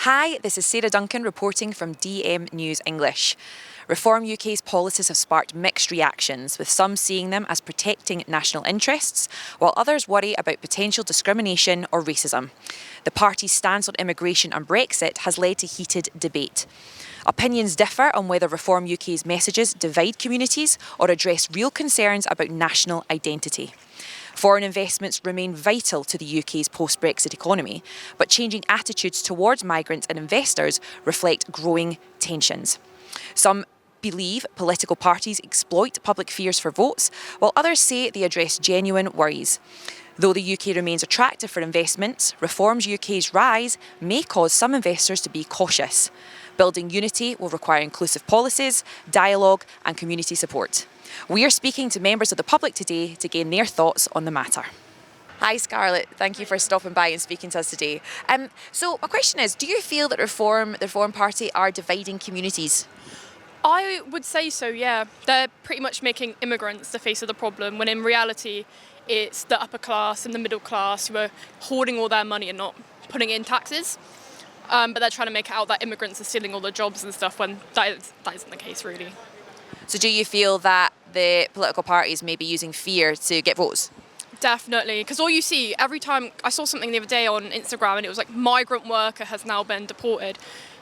Hi, this is Sarah Duncan reporting from DM News English. Reform UK's policies have sparked mixed reactions, with some seeing them as protecting national interests, while others worry about potential discrimination or racism. The party's stance on immigration and Brexit has led to heated debate. Opinions differ on whether Reform UK's messages divide communities or address real concerns about national identity. Foreign investments remain vital to the UK's post-Brexit economy, but changing attitudes towards migrants and investors reflect growing tensions. Some believe political parties exploit public fears for votes, while others say they address genuine worries. Though the UK remains attractive for investments, Reform's UK's rise may cause some investors to be cautious. Building unity will require inclusive policies, dialogue and community support. We are speaking to members of the public today to gain their thoughts on the matter. Hi Scarlett, thank you for stopping by and speaking to us today. So my question is, do you feel that the Reform Party are dividing communities? I would say so, yeah. They're pretty much making immigrants the face of the problem, when in reality it's the upper class and the middle class who are hoarding all their money and not putting it in taxes. But they're trying to make it out that immigrants are stealing all the jobs and stuff, when that isn't the case, really. So do you feel that the political parties may be using fear to get votes? Definitely, because all you see every time, I saw something the other day on Instagram and it was like, migrant worker has now been deported.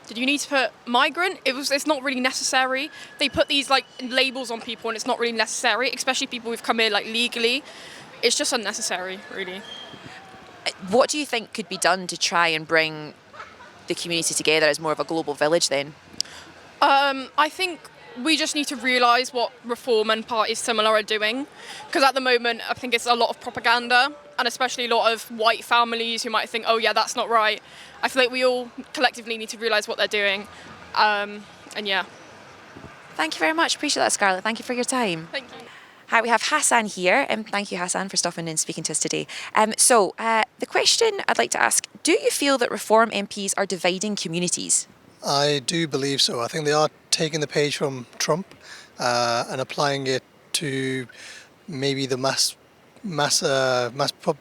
Did you need to put migrant? It's not really necessary. They put these like labels on people and it's not really necessary, especially people who've come here like legally. It's just unnecessary, really. What do you think could be done to try and bring the community together as more of a global village then? I think we just need to realise what Reform and parties similar are doing, because at the moment I think it's a lot of propaganda, and especially a lot of white families who might think, oh yeah, that's not right. I feel like we all collectively need to realise what they're doing, and yeah. Thank you very much, appreciate that Scarlett, thank you for your time. Thank you. Hi, we have Hassan here, and thank you Hassan for stopping in and speaking to us today. The question I'd like to ask, do you feel that Reform MPs are dividing communities? I do believe so. I think they are taking the page from Trump and applying it to maybe the mass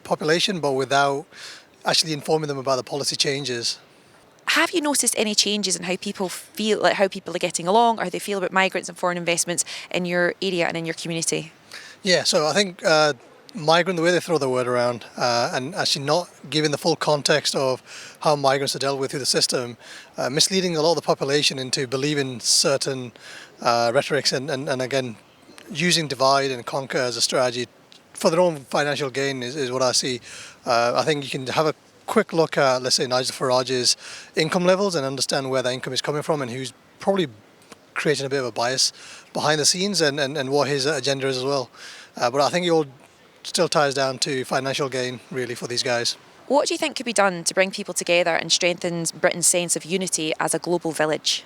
population, but without actually informing them about the policy changes. Have you noticed any changes in how people feel, like how people are getting along, or how they feel about migrants and foreign investments in your area and in your community? Yeah, so I think migrant, the way they throw the word around and actually not giving the full context of how migrants are dealt with through the system, misleading a lot of the population into believing certain rhetorics and again, using divide and conquer as a strategy for their own financial gain is what I see. I think you can have a quick look at, let's say, Nigel Farage's income levels and understand where that income is coming from and who's probably creating a bit of a bias behind the scenes and what his agenda is as well. But I think it all still ties down to financial gain, really, for these guys. What do you think could be done to bring people together and strengthen Britain's sense of unity as a global village?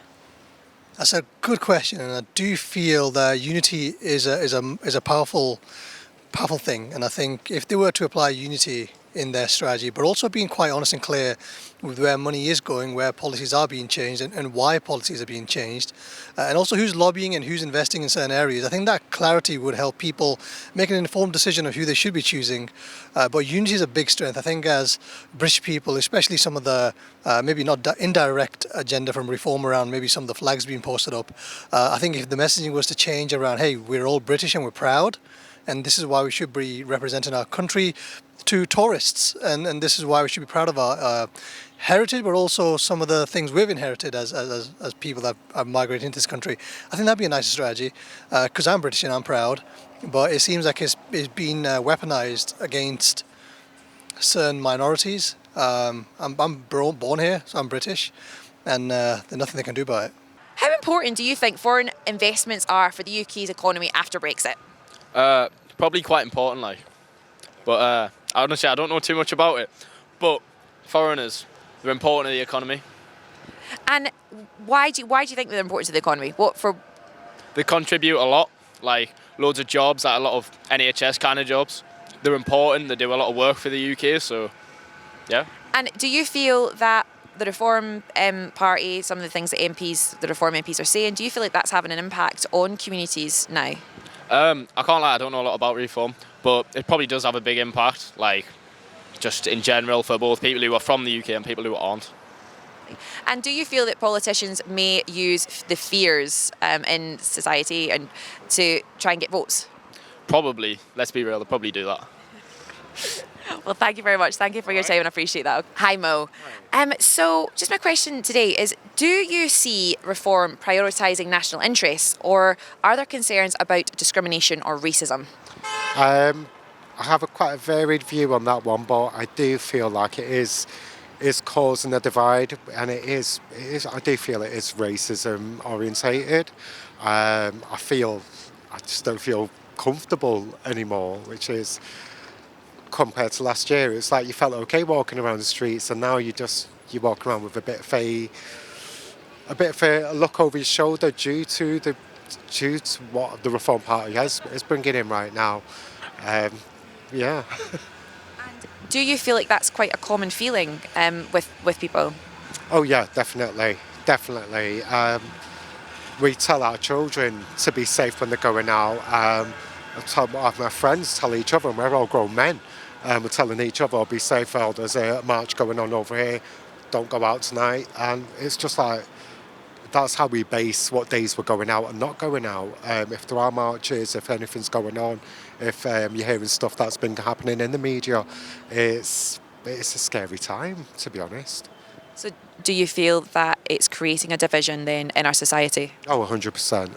That's a good question, and I do feel that unity is a powerful thing. And I think if they were to apply unity in their strategy, but also being quite honest and clear with where money is going, where policies are being changed and why policies are being changed, and also who's lobbying and who's investing in certain areas. I think that clarity would help people make an informed decision of who they should be choosing. But unity is a big strength. I think as British people, especially some of the maybe not indirect agenda from Reform around maybe some of the flags being posted up, I think if the messaging was to change around, hey, we're all British and we're proud, and this is why we should be representing our country to tourists, and this is why we should be proud of our heritage, but also some of the things we've inherited as people that are migrating into this country. I think that'd be a nicer strategy, because I'm British and I'm proud, but it seems like it's been weaponized against certain minorities. I'm born here, so I'm British, and there's nothing they can do about it. How important do you think foreign investments are for the UK's economy after Brexit? Probably quite important, like. But honestly, I don't know too much about it. But foreigners, they're important to the economy. And why do you think they're important to the economy? They contribute a lot, like loads of jobs, like a lot of NHS kind of jobs. They're important. They do a lot of work for the UK. So, yeah. And do you feel that the Reform Party, some of the things that the Reform MPs are saying, do you feel like that's having an impact on communities now? I can't lie, I don't know a lot about Reform, but it probably does have a big impact, like just in general for both people who are from the UK and people who aren't. And do you feel that politicians may use the fears in society and to try and get votes? Probably. Let's be real. They'll probably do that. Well, thank you very much. Thank you for your time and I appreciate that. Hi, Mo. So, just my question today is, do you see reform prioritising national interests, or are there concerns about discrimination or racism? I have quite a varied view on that one, but I do feel like it is causing a divide, and it is. I do feel it is racism orientated. I just don't feel comfortable anymore, which is compared to last year. It's like you felt okay walking around the streets, and now you walk around with a bit of a look over your shoulder due to what the Reform Party is bringing in right now. Yeah. Do you feel like that's quite a common feeling with people? Oh yeah, definitely. We tell our children to be safe when they're going out. My friends tell each other, and we're all grown men, we're telling each other, be safe, there's a march going on over here, don't go out tonight. And it's just like, that's how we base what days we're going out and not going out. If there are marches, if anything's going on, if you're hearing stuff that's been happening in the media, it's a scary time, to be honest. So do you feel that it's creating a division then in our society? Oh, 100%.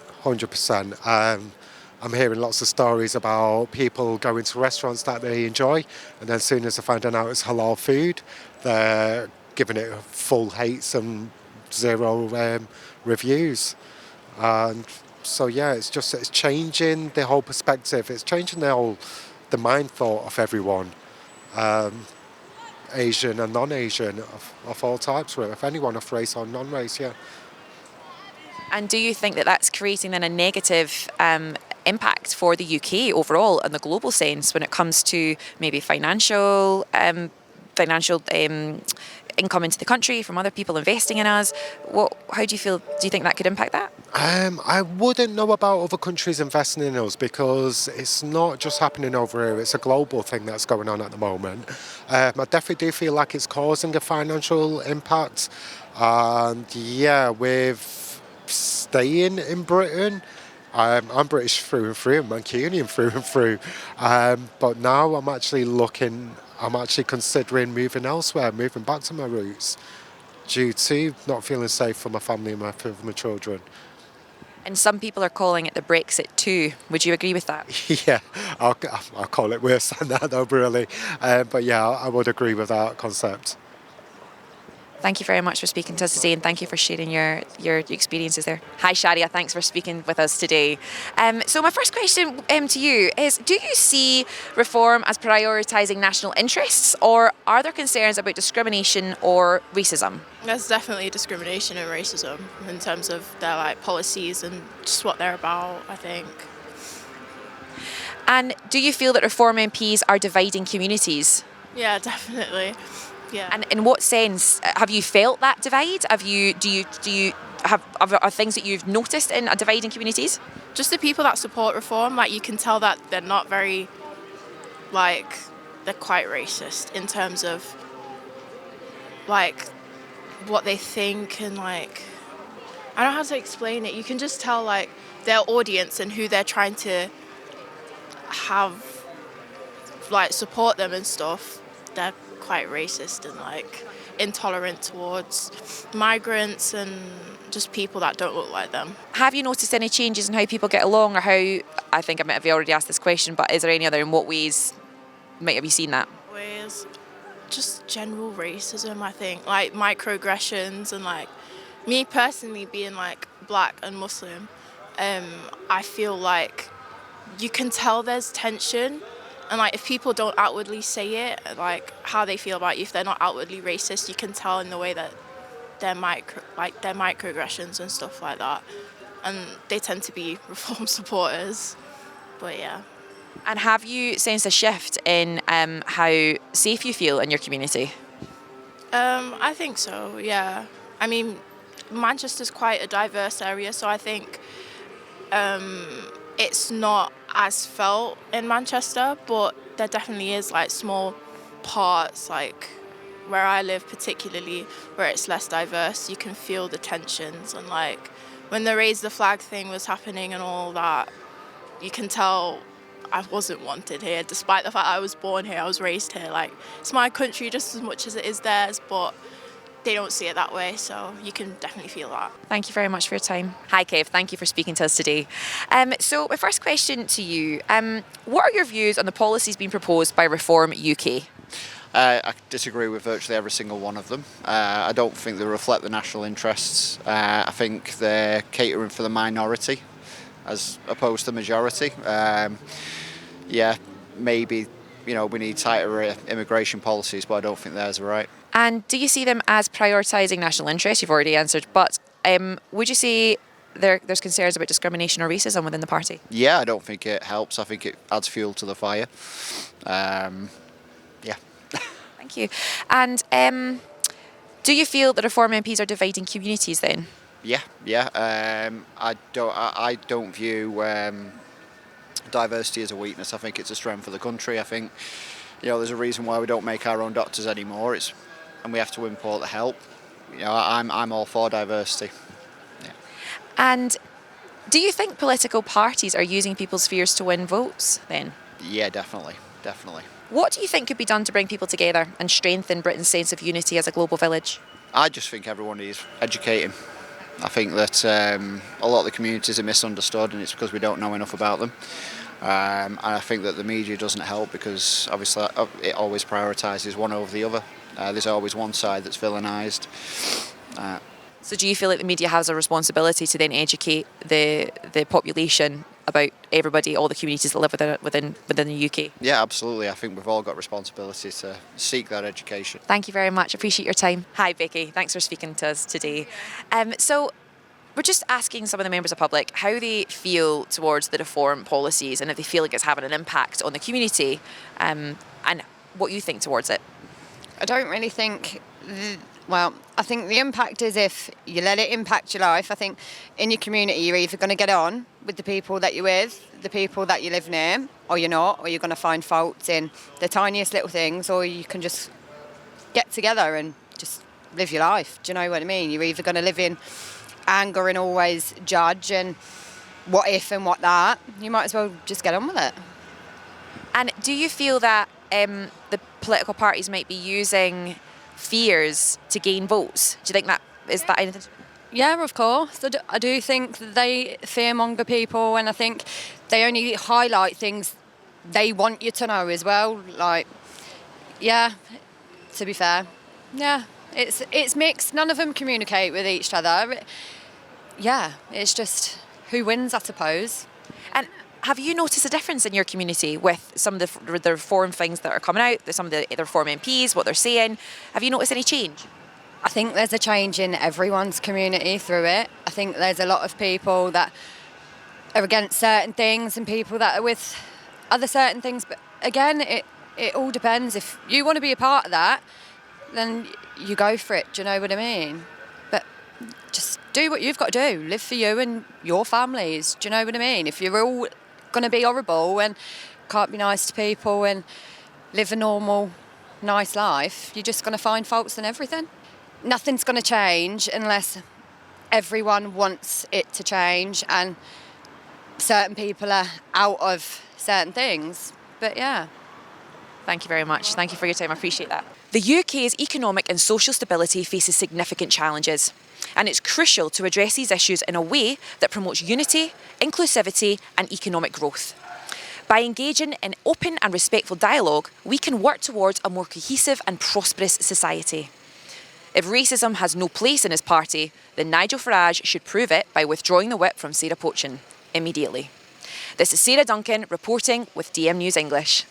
I'm hearing lots of stories about people going to restaurants that they enjoy, and then as soon as they find out it's halal food, they're giving it full hates and zero reviews. And so yeah, it's changing the whole perspective. It's changing the mind thought of everyone, Asian and non-Asian, of all types, really, if anyone of race or non-race, yeah. And do you think that that's creating then a negative impact for the UK overall in the global sense when it comes to maybe financial income into the country from other people investing in us? How do you feel? Do you think that could impact that? I wouldn't know about other countries investing in us, because it's not just happening over here, it's a global thing that's going on at the moment. I definitely do feel like it's causing a financial impact. And yeah, with staying in Britain, I'm British through and through, I'm Mancunian through and through. But now I'm actually considering moving elsewhere, moving back to my roots, due to not feeling safe for my family and for my children. And some people are calling it the Brexit too. Would you agree with that? Yeah, I'll call it worse than that though, really. But yeah, I would agree with that concept. Thank you very much for speaking to us today, and thank you for sharing your experiences there. Hi Sharia, thanks for speaking with us today. So my first question to you is, do you see reform as prioritising national interests, or are there concerns about discrimination or racism? There's definitely discrimination and racism in terms of their policies and just what they're about, I think. And do you feel that Reform MPs are dividing communities? Yeah, definitely. Yeah. And in what sense have you felt that divide? Are things that you've noticed in dividing communities? Just the people that support reform, you can tell that they're not very, they're quite racist in terms of, what they think, and I don't know how to explain it. You can just tell, their audience and who they're trying to have, support them and stuff. They're quite racist and intolerant towards migrants and just people that don't look like them. Have you noticed any changes in how people get along, or how, I think I might have already asked this question, but is there any other, in what ways have you seen that? Ways, just general racism, I think, microaggressions, and me personally being black and Muslim, I feel you can tell there's tension. And if people don't outwardly say it, how they feel about you, if they're not outwardly racist, you can tell in the way that they're microaggressions and stuff like that. And they tend to be reform supporters. But yeah. And have you sensed a shift in how safe you feel in your community? I think so, yeah. I mean, Manchester's quite a diverse area, so I think it's not as felt in Manchester, but there definitely is small parts where I live particularly, where it's less diverse, you can feel the tensions. And like when the raise the flag thing was happening and all that, you can tell I wasn't wanted here, despite the fact I was born here, I was raised here. Like, it's my country just as much as it is theirs, but they don't see it that way, so you can definitely feel that. Thank you very much for your time. Hi, Kev. Thank you for speaking to us today. So my first question to you, what are your views on the policies being proposed by Reform UK? I disagree with virtually every single one of them. I don't think they reflect the national interests. I think they're catering for the minority as opposed to majority. Yeah, maybe, you know, we need tighter immigration policies, but I don't think theirs are right. And do you see them as prioritising national interest? You've already answered, but would you say there's concerns about discrimination or racism within the party? Yeah, I don't think it helps. I think it adds fuel to the fire. Yeah. Thank you. And do you feel that Reform MPs are dividing communities then? Yeah. I don't view diversity as a weakness. I think it's a strength for the country. I think, you know, there's a reason why we don't make our own doctors anymore. And we have to import the help. You know, I'm all for diversity. Yeah. And do you think political parties are using people's fears to win votes then? Yeah, definitely. What do you think could be done to bring people together and strengthen Britain's sense of unity as a global village? I just think everyone needs educating. I think that a lot of the communities are misunderstood, and it's because we don't know enough about them. And I think that the media doesn't help because obviously it always prioritises one over the other. There's always one side that's villainised. So do you feel like the media has a responsibility to then educate the population about everybody, all the communities that live within the UK? Yeah, absolutely. I think we've all got responsibility to seek that education. Thank you very much. Appreciate your time. Hi, Becky. Thanks for speaking to us today. So we're just asking some of the members of the public how they feel towards the reform policies and if they feel like it's having an impact on the community, and what you think towards it. I don't really think, well, I think the impact is if you let it impact your life. I think in your community you're either going to get on with the people that you're with, the people that you live near, or you're not, or you're going to find faults in the tiniest little things, or you can just get together and just live your life. Do you know what I mean? You're either going to live in anger and always judge and what if and what that. You might as well just get on with it. And do you feel that the political parties might be using fears to gain votes? Do you think that is that anything? Yeah, of course. I do think that they fearmonger people, and I think they only highlight things they want you to know as well. Like, yeah, to be fair, yeah, it's mixed. None of them communicate with each other. Yeah, it's just who wins, I suppose. And have you noticed a difference in your community with some of the reform things that are coming out, some of the reform MPs, what they're saying? Have you noticed any change? I think there's a change in everyone's community through it. I think there's a lot of people that are against certain things and people that are with other certain things. But again, it all depends. If you want to be a part of that, then you go for it. Do you know what I mean? But just do what you've got to do. Live for you and your families. Do you know what I mean? If you're all going to be horrible and can't be nice to people and live a normal, nice life, you're just going to find faults in everything. Nothing's going to change unless everyone wants it to change and certain people are out of certain things. But yeah. Thank you very much. Thank you for your time. I appreciate that. The UK's economic and social stability faces significant challenges, and it's crucial to address these issues in a way that promotes unity, inclusivity and economic growth. By engaging in open and respectful dialogue, we can work towards a more cohesive and prosperous society. If racism has no place in his party, then Nigel Farage should prove it by withdrawing the whip from Sarah Pochin immediately. This is Sarah Duncan reporting with DM News English.